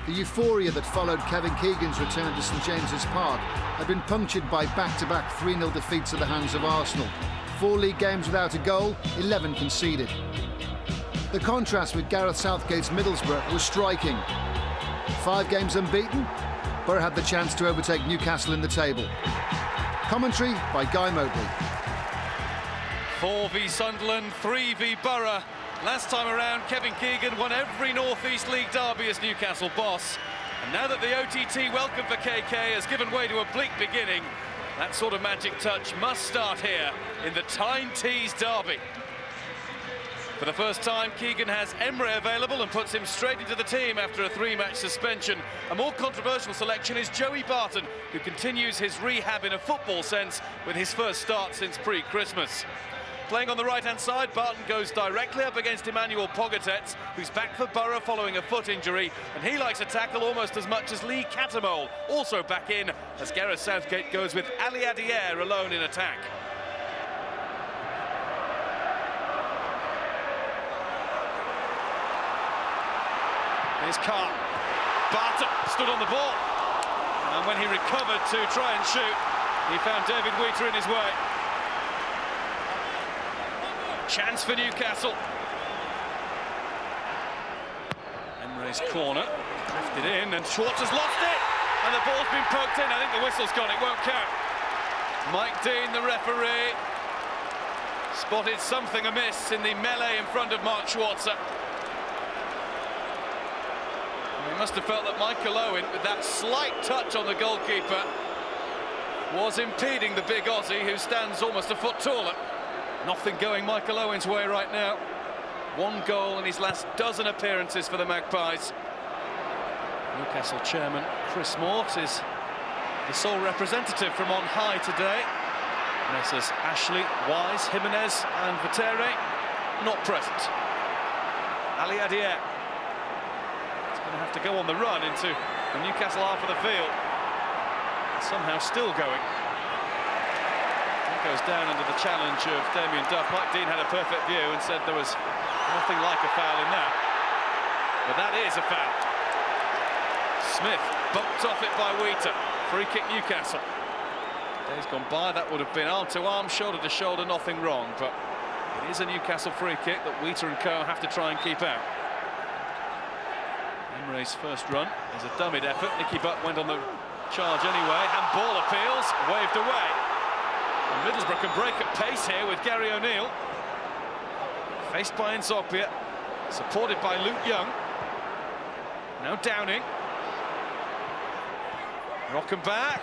The euphoria that followed Kevin Keegan's return to St James's Park had been punctured by back-to-back 3-0 defeats at the hands of Arsenal. 4 league games without a goal, 11 conceded. The contrast with Gareth Southgate's Middlesbrough was striking. 5 games unbeaten, Borough had the chance to overtake Newcastle in the table. Commentary by Guy Mobley. 4 v Sunderland, 3 v Borough. Last time around, Kevin Keegan won every North East League derby as Newcastle boss. And now that the OTT welcome for KK has given way to a bleak beginning, that sort of magic touch must start here in the Tyne Tees derby. For the first time, Keegan has Emre available and puts him straight into the team after a 3-match suspension. A more controversial selection is Joey Barton, who continues his rehab in a football sense with his first start since pre-Christmas. Playing on the right-hand side, Barton goes directly up against Emmanuel Pogatetz, who's back for Borough following a foot injury, and he likes a tackle almost as much as Lee Catamole, also back in, as Gareth Southgate goes with Ali Adier alone in attack. Here's Carr. Barton stood on the ball, and when he recovered to try and shoot, he found David Wheater in his way. Chance for Newcastle. Emre's corner, drifted in, and Schwartz has lost it, and the ball's been poked in. I think the whistle's gone, it won't count. Mike Dean, the referee, spotted something amiss in the melee in front of Mark Schwarzer. He must have felt that Michael Owen, with that slight touch on the goalkeeper, was impeding the big Aussie, who stands almost a foot taller. Nothing going Michael Owen's way right now. 1 goal in his last dozen appearances for the Magpies. Newcastle chairman Chris Mort is the sole representative from on high today. Messrs Ashley, Wise, Jimenez and Vitere not present. Ali Adier is going to have to go on the run into the Newcastle half of the field. Somehow still going. Goes down under the challenge of Damien Duff. Mike Dean had a perfect view and said there was nothing like a foul in that. But that is a foul. Smith bumped off it by Wheater. Free kick Newcastle. Days gone by, that would have been arm to arm, shoulder to shoulder, nothing wrong. But it is a Newcastle free kick that Wheater and co have to try and keep out. Emre's first run is a dummied effort. Nicky Butt went on the charge anyway. Handball appeals, waved away. And Middlesbrough can break at pace here with Gary O'Neill. Faced by Nzogby, supported by Luke Young. Now Downing. Rocking back.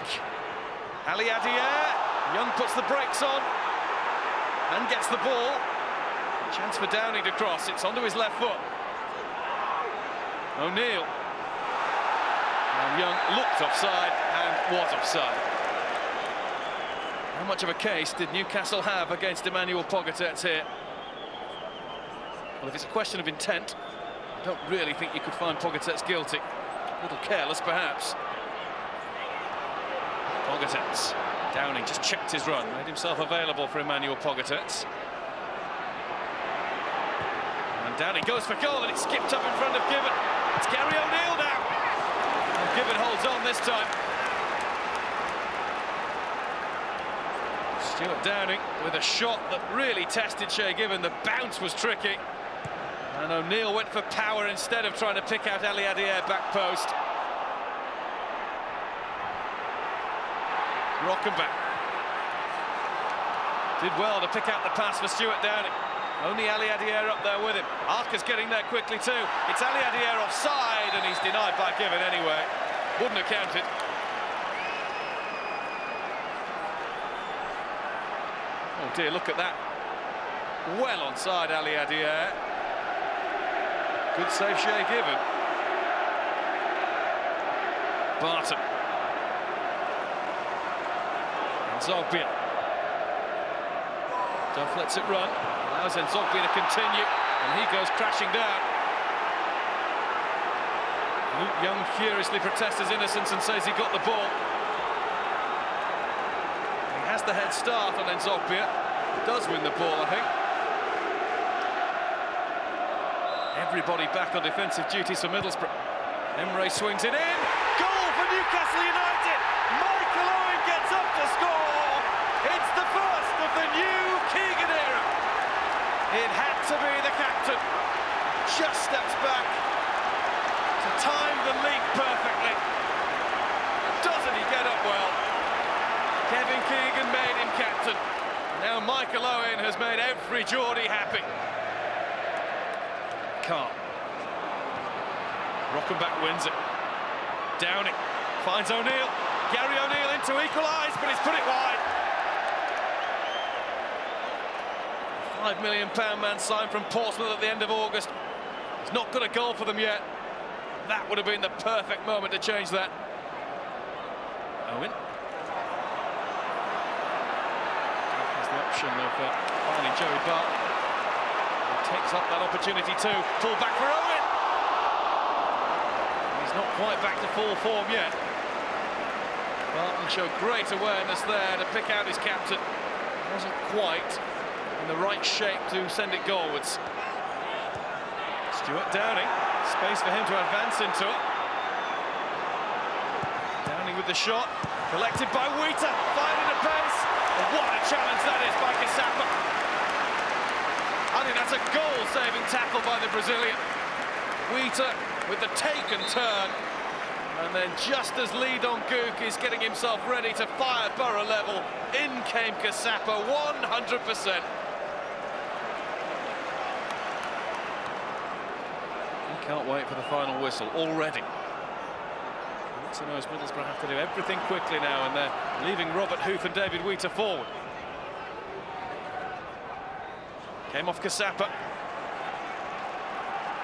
Ali Adier. Young puts the brakes on and gets the ball. Chance for Downing to cross. It's onto his left foot. O'Neill. And Young looked offside and was offside. How much of a case did Newcastle have against Emmanuel Pogatetz here? Well, if it's a question of intent, I don't really think you could find Pogatetz guilty. A little careless, perhaps. Pogatetz. Downing just checked his run, made himself available for Emmanuel Pogatetz. And Downing goes for goal, and it skipped up in front of Given. It's Gary O'Neill now. And Given holds on this time. Stuart Downing with a shot that really tested Shay Given. The bounce was tricky. And O'Neill went for power instead of trying to pick out Ali Adier back post. Rockenback did well to pick out the pass for Stuart Downing. Only Ali Adier up there with him. Arca's getting there quickly too. It's Ali Adier offside, and he's denied by Given anyway. Wouldn't have counted. Oh dear, look at that. Well onside Ali Adier. Good save, Shay Given. Barton. Nzogby. Duff lets it run. Allows Nzogby to continue. And he goes crashing down. Luke Young furiously protests his innocence and says he got the ball. He has the head start on Nzogby. Does win the ball, I think. Everybody back on defensive duties for Middlesbrough. Emre swings it in. Goal for Newcastle United. Michael Owen gets up to score. It's the first of the new Keegan era. It had to be the captain. Just steps back to time the leap perfectly. Doesn't he get up well? Kevin Keegan made him captain. Now Michael Owen has made every Geordie happy. Can't. Rockenbach wins it. Downing finds O'Neill. Gary O'Neill in to equalise, but he's put it wide. £5 million man signed from Portsmouth at the end of August. He's not got a goal for them yet. That would have been the perfect moment to change that. Owen. Has the option of finding Joey Barton. He takes up that opportunity too. Pull back for Owen. He's not quite back to full form yet. Barton showed great awareness there to pick out his captain. Wasn't quite in the right shape to send it goalwards. Stuart Downing, space for him to advance into it. Downing with the shot, collected by Wheater, finding a pace. And what a challenge that is by Cassapa. I think that's a goal-saving tackle by the Brazilian. Wheater with the take and turn. And then just as Lee Dong-gook is getting himself ready to fire Borough level, in came Cassapa 100%. Can't wait for the final whistle already. So knows Middlesbrough have to do everything quickly now, and they're leaving Robert Hoof and David Wheater forward. Came off Cassapa.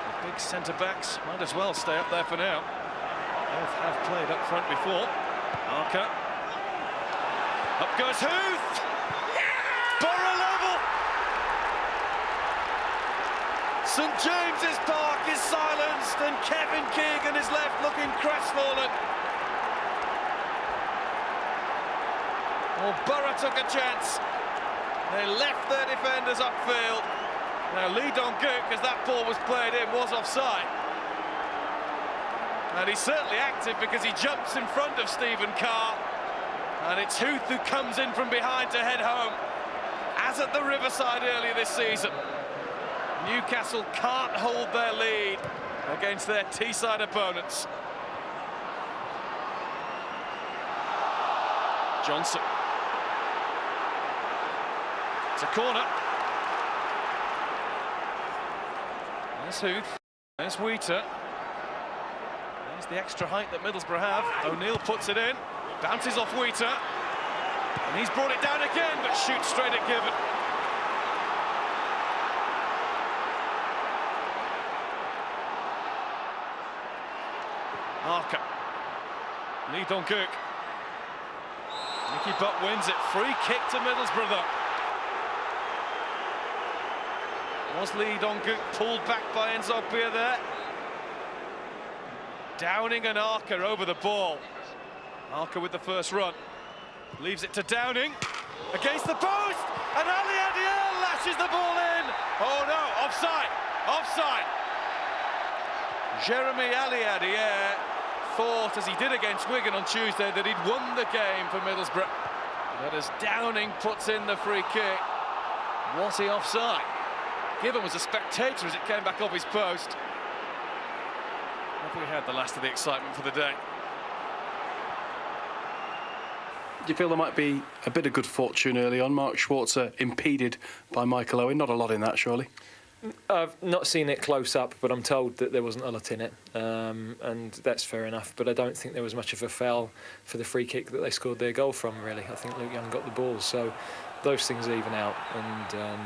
The big centre-backs might as well stay up there for now. Both have played up front before. Arca. Up goes Hoof! Borough level! St James's Park is silenced and Kevin Keegan is left looking crestfallen. Well, Borough took a chance. They left their defenders upfield. Now Lee Dong-gook, as that ball was played in, was offside. And he's certainly active because he jumps in front of Stephen Carr. And it's Hoof who comes in from behind to head home, as at the Riverside earlier this season. Newcastle can't hold their lead against their Teesside opponents. Johnson. It's a corner. There's Hoof. There's Wheater. There's the extra height that Middlesbrough have. O'Neill puts it in. Bounces off Wheater. And he's brought it down again, but shoots straight at Given. Arca. Lee Dong-gook. Nicky Butt wins it. Free kick to Middlesbrough though. Was Lee Dong-gook pulled back by Enzo Beer there? Downing and Arca over the ball. Arca with the first run. Leaves it to Downing. Against the post! And Ali Adiel lashes the ball in! Oh no, offside! Offside! Jeremy Ali Adiel thought, as he did against Wigan on Tuesday, that he'd won the game for Middlesbrough. But as Downing puts in the free kick, was he offside? Given was a spectator as it came back off his post. Have we had the last of the excitement for the day? Do you feel there might be a bit of good fortune early on? Mark Schwarzer impeded by Michael Owen. Not a lot in that, surely? I've not seen it close up, but I'm told that there wasn't a lot in it, and that's fair enough. But I don't think there was much of a foul for the free kick that they scored their goal from, really. I think Luke Young got the ball, so those things even out. And,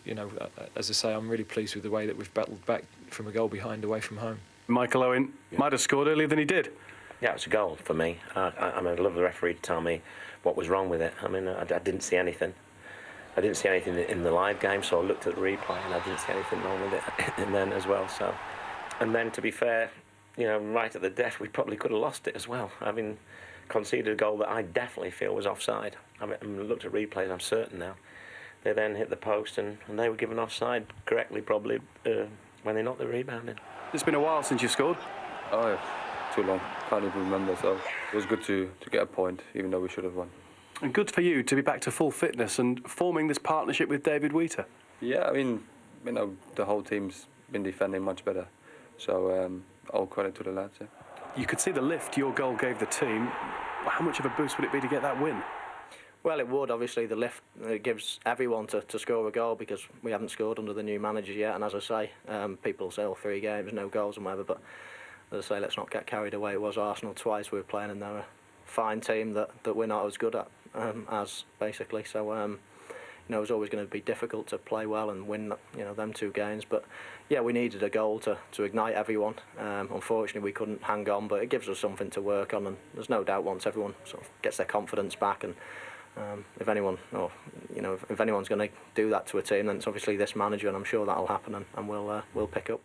you know, as I say, I'm really pleased with the way that we've battled back from a goal behind away from home. Michael Owen might have scored earlier than he did. Yeah, it's a goal for me. I mean, I'd love the referee to tell me what was wrong with it. I mean, I didn't see anything. I didn't see anything in the live game, so I looked at the replay and I didn't see anything wrong with it and then as well. So, and then to be fair, you know, right at the death, we probably could have lost it as well. I mean, conceded a goal that I definitely feel was offside. I mean, looked at replays, I'm certain now. They then hit the post and they were given offside correctly, probably when they knocked the rebound in. It's been a while since you scored. Oh, yeah. Too long. Can't even remember. So it was good to get a point, even though we should have won. And good for you to be back to full fitness and forming this partnership with David Wheater. Yeah, I mean, the whole team's been defending much better. So all credit to the lads. Yeah. You could see the lift your goal gave the team. How much of a boost would it be to get that win? Well, it would. Obviously, the lift it gives everyone to score a goal, because we haven't scored under the new manager yet. And as I say, people say, 3 games, no goals and whatever. But as I say, let's not get carried away. It was Arsenal twice we were playing, and they're a fine team that we're not as good at as, basically. So, it was always going to be difficult to play well and win, them 2 games. But yeah, we needed a goal to ignite everyone. Unfortunately, we couldn't hang on, but it gives us something to work on. And there's no doubt once everyone sort of gets their confidence back, and if anyone's going to do that to a team, then it's obviously this manager, and I'm sure that'll happen, and we'll pick up.